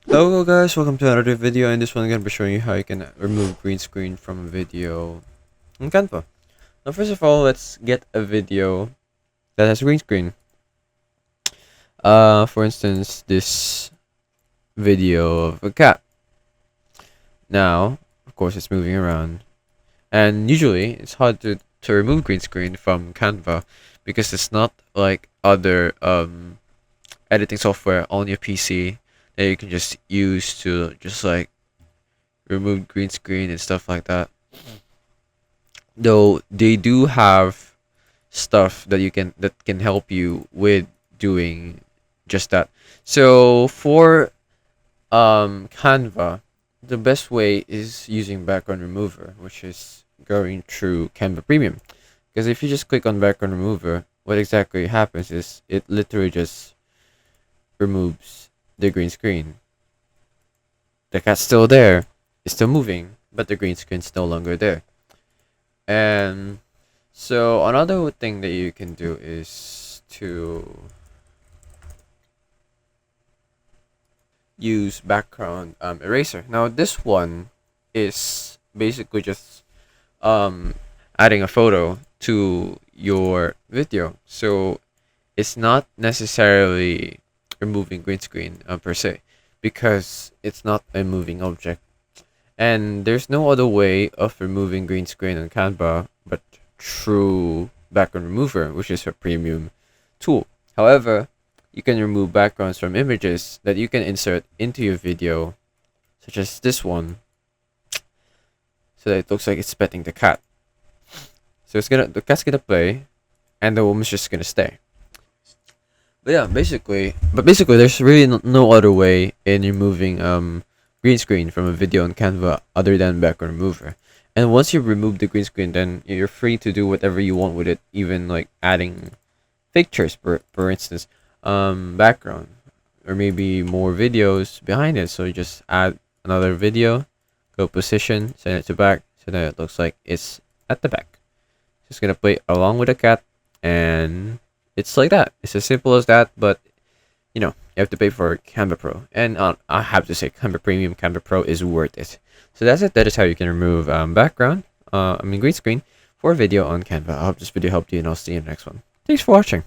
Hello guys, welcome to another video. In this one I'm going to be showing you how you can remove green screen from a video in Canva. Now first of all, let's get a video that has green screen. For instance, this video of a cat. Now, of course it's moving around. And usually it's hard to remove green screen from Canva because it's not like other editing software on your PC that you can just use to just like remove green screen and stuff like that. Though they do have stuff that can help you with doing just that. So for Canva, the best way is using background remover, which is going through Canva Premium. Because if you just click on background remover, what exactly happens is it literally just removes the green screen. The cat's still there, it's still moving, but the green screen's no longer there. And so another thing that you can do is to use background eraser. Now this one is basically just um, adding a photo to your video. So it's not necessarily removing green screen per se, because it's not a moving object. And there's no other way of removing green screen on Canva but through background remover, which is a premium tool. However, you can remove backgrounds from images that you can insert into your video, such as this one, so that it looks like it's petting the cat. So the cat's gonna play, and the woman's just gonna stay. But yeah, basically, there's really no other way in removing green screen from a video on Canva other than background remover. And once you remove the green screen, then you're free to do whatever you want with it, even like adding pictures, for instance, background, or maybe more videos behind it. So you just add another video, go position, send it to back, so that it looks like it's at the back. Just gonna play along with the cat, and it's like that. It's as simple as that, but you have to pay for Canva Pro, and I have to say Canva Premium, Canva Pro is worth it. So that's it. That is how you can remove green screen for a video on Canva. I hope this video helped you, and I'll see you in the next one. Thanks for watching.